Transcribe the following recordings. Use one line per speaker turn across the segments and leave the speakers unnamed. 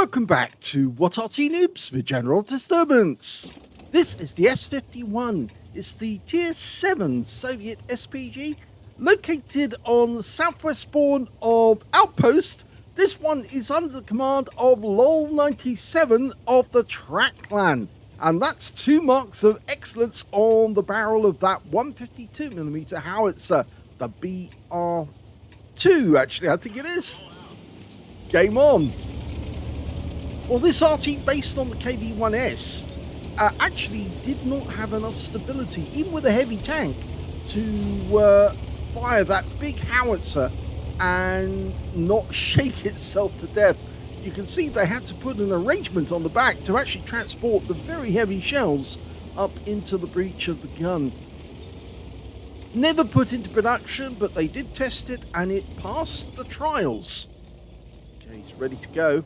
Welcome back to What Arty Noobs with General Disturbance. This is the S-51. It's the Tier 7 Soviet SPG located on the southwest spawn of Outpost. This one is under the command of llol97 of the TRACH clan. And that's 2 marks of excellence on the barrel of that 152mm howitzer, the BR2 actually, I think it is. Game on. Well, this Arty, based on the KV-1S, actually did not have enough stability, even with a heavy tank, to fire that big howitzer and not shake itself to death. You can see they had to put an arrangement on the back to actually transport the very heavy shells up into the breech of the gun. Never put into production, but they did test it and it passed the trials. Okay, he's ready to go.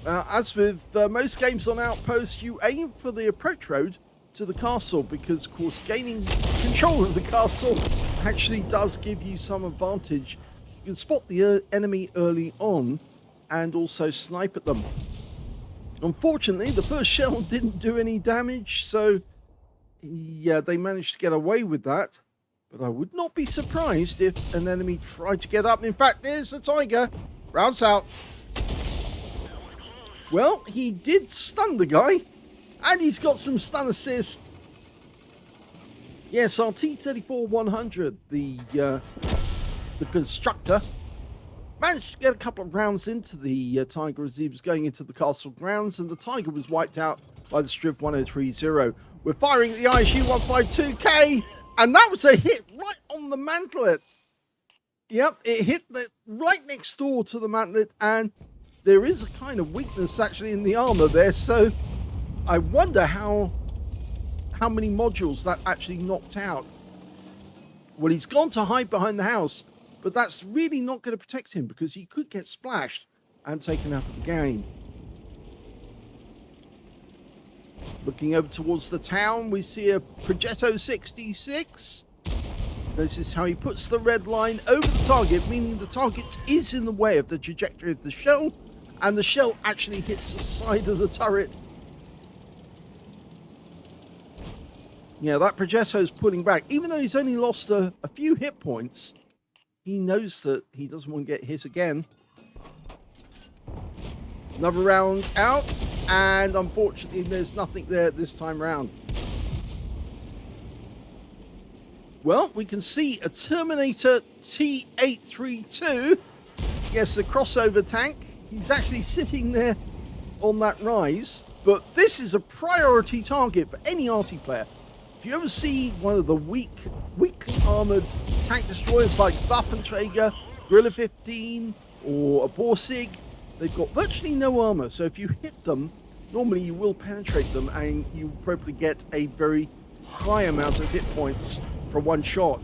As with most games on Outpost, you aim for the approach road to the castle because, of course, gaining control of the castle actually does give you some advantage. You can spot the enemy early on and also snipe at them. Unfortunately, the first shell didn't do any damage, so yeah, they managed to get away with that. But I would not be surprised if an enemy tried to get up. In fact, there's the tiger. Rounds out. Well, he did stun the guy, and he's got some stun assist. Yes, our T-34-100, the constructor, managed to get a couple of rounds into the Tiger as he was going into the castle grounds, and the Tiger was wiped out by the Striv 1030. We're firing the ISU-152K, and that was a hit right on the mantlet. Yep, it hit right next door to the mantlet, and there is a kind of weakness actually in the armor there, so I wonder how many modules that actually knocked out. Well, he's gone to hide behind the house, but that's really not going to protect him because he could get splashed and taken out of the game. Looking over towards the town, we see a Progetto 66. Notice how he puts the red line over the target, meaning the target is in the way of the trajectory of the shell, and the shell actually hits the side of the turret. Yeah, that Progetto's pulling back. Even though he's only lost a few hit points, he knows that he doesn't want to get hit again. Another round out, and unfortunately there's nothing there this time round. Well, we can see a Terminator T-832. Yes, the crossover tank. He's actually sitting there on that rise, but this is a priority target for any Arty player. If you ever see one of the weakly armored tank destroyers like Waffenträger, Gorilla 15, or a Borsig, they've got virtually no armor, so if you hit them, normally you will penetrate them and you will probably get a very high amount of hit points for one shot.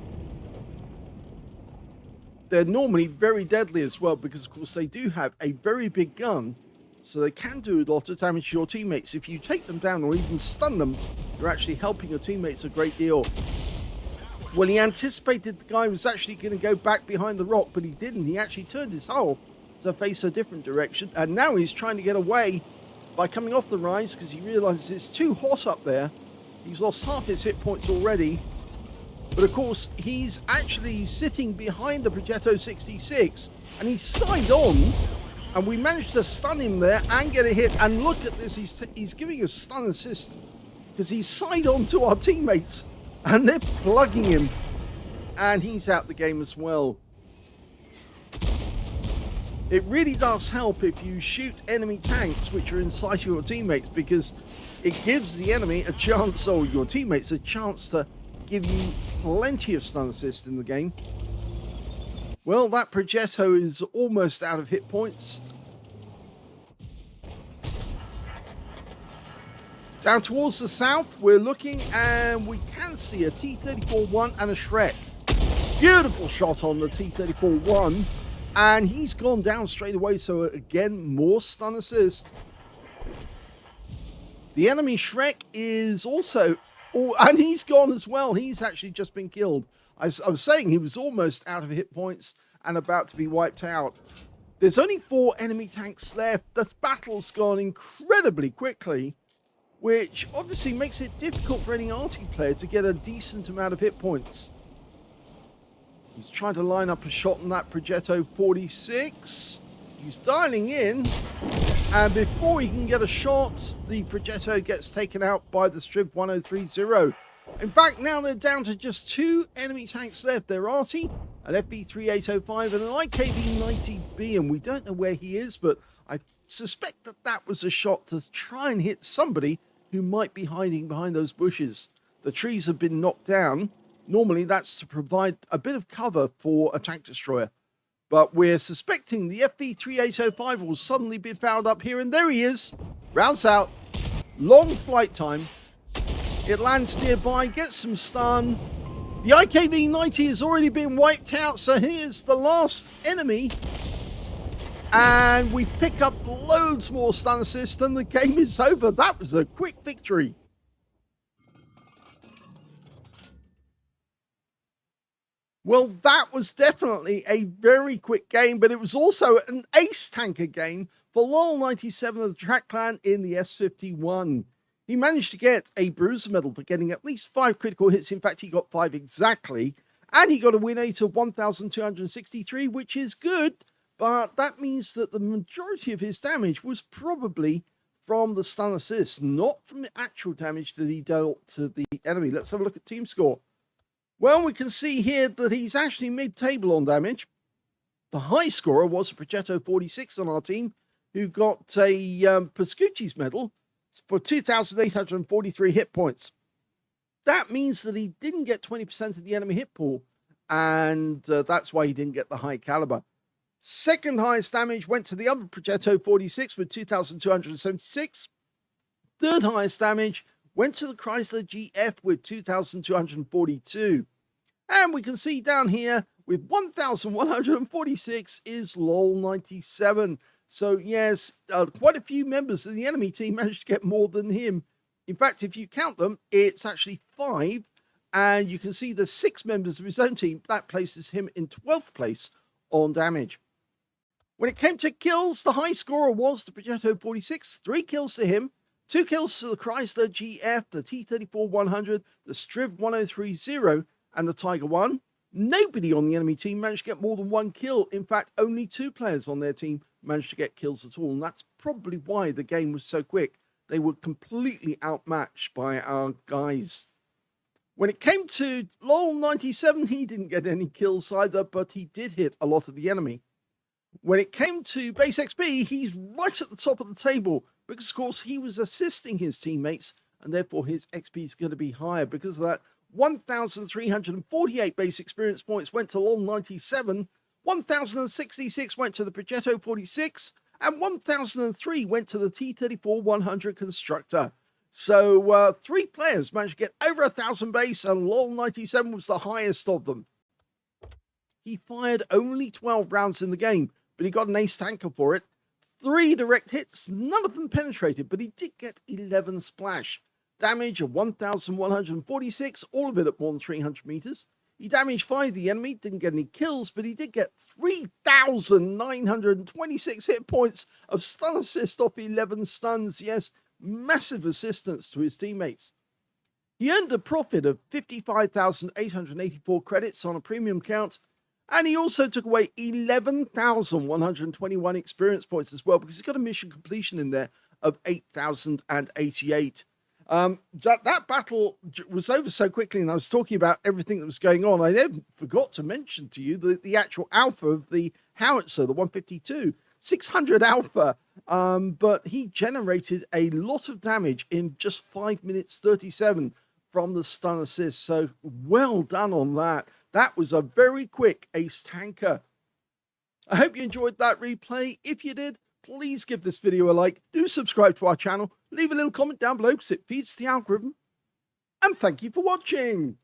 They're normally very deadly as well because, of course, they do have a very big gun, so they can do a lot of damage to your teammates. If you take them down or even stun them, you're actually helping your teammates a great deal. Well, he anticipated the guy was actually going to go back behind the rock, but he didn't. He actually turned his hull to face a different direction, and now he's trying to get away by coming off the rise because he realizes it's too hot up there. He's lost half his hit points already. But of course, he's actually sitting behind the Progetto 66, and he's side on, and we managed to stun him there and get a hit. And look at this, he's giving a stun assist because he's side on to our teammates, and they're plugging him, and he's out the game as well. It really does help if you shoot enemy tanks which are inside your teammates, because it gives the enemy a chance, or your teammates a chance, to give you plenty of stun assist in the game. Well, that Progetto is almost out of hit points. Down towards the south, we're looking and we can see a T-34-1 and a Shrek. Beautiful shot on the T-34-1, and he's gone down straight away, so again, more stun assist. The enemy Shrek is also... Oh, and he's gone as well. He's actually just been killed. I was saying he was almost out of hit points and about to be wiped out. There's only 4 enemy tanks left. This battle's gone incredibly quickly, which obviously makes it difficult for any Arty player to get a decent amount of hit points. He's trying to line up a shot on that Progetto 46. He's dialing in, and before he can get a shot, the Progetto gets taken out by the Striv 1030. In fact, now they're down to just 2 enemy tanks left. They're Arty, an FB3805, and an IKV90B, and we don't know where he is, but I suspect that that was a shot to try and hit somebody who might be hiding behind those bushes. The trees have been knocked down. Normally that's to provide a bit of cover for a tank destroyer, but we're suspecting the FB3805 will suddenly be found up here, and there he is. Rounds out, long flight time. It lands nearby, gets some stun. The IKV-90 has already been wiped out, so here's the last enemy. And we pick up loads more stun assists, and the game is over. That was a quick victory. Well, that was definitely a very quick game, but it was also an ace tanker game for llol97 of the TRACH clan in the S-51. He managed to get a bruiser medal for getting at least 5 critical hits. In fact, he got 5 exactly. And he got a win rate of 1,263, which is good. But that means that the majority of his damage was probably from the stun assist, not from the actual damage that he dealt to the enemy. Let's have a look at team score. Well, we can see here that he's actually mid-table on damage. The high scorer was a Progetto 46 on our team, who got a Pascucci's medal for 2,843 hit points. That means that he didn't get 20% of the enemy hit pool, and that's why he didn't get the high caliber. Second highest damage went to the other Progetto 46 with 2,276. Third highest damage went to the Chrysler GF with 2,242. And we can see down here with 1,146 is llol97. So yes, quite a few members of the enemy team managed to get more than him. In fact, if you count them, it's actually 5. And you can see the 6 members of his own team. That places him in 12th place on damage. When it came to kills, the high scorer was the Progetto 46. 3 kills to him. 2 kills to the Chrysler GF, the T34-100, the Striv 1030, and the Tiger 1. Nobody on the enemy team managed to get more than 1 kill. In fact, only 2 players on their team managed to get kills at all, and that's probably why the game was so quick. They were completely outmatched by our guys. When it came to llol97, he didn't get any kills either, but he did hit a lot of the enemy. When it came to base XP, he's right at the top of the table, because of course he was assisting his teammates, and therefore his XP is going to be higher. Because of that, 1,348 base experience points went to llol97, 1,066 went to the Progetto 46, and 1,003 went to the T34-100 constructor. So 3 players managed to get over 1,000 base, and llol97 was the highest of them. He fired only 12 rounds in the game, but he got an ace tanker for it. 3 direct hits, none of them penetrated, but he did get 11 splash. Damage of 1,146, all of it at more than 300 meters. He damaged 5 of the enemy, didn't get any kills, but he did get 3,926 hit points of stun assist off 11 stuns. Yes, massive assistance to his teammates. He earned a profit of 55,884 credits on a premium count, and he also took away 11,121 experience points as well, because he's got a mission completion in there of 8,088. That battle was over so quickly, and I was talking about everything that was going on. I then forgot to mention to you the actual alpha of the howitzer, the 152, 600 alpha, but he generated a lot of damage in just 5 minutes 37 from the stun assist, so well done on that. That was a very quick ace tanker. I hope you enjoyed that replay. If you did, please give this video a like. Do subscribe to our channel. Leave a little comment down below because it feeds the algorithm. And thank you for watching.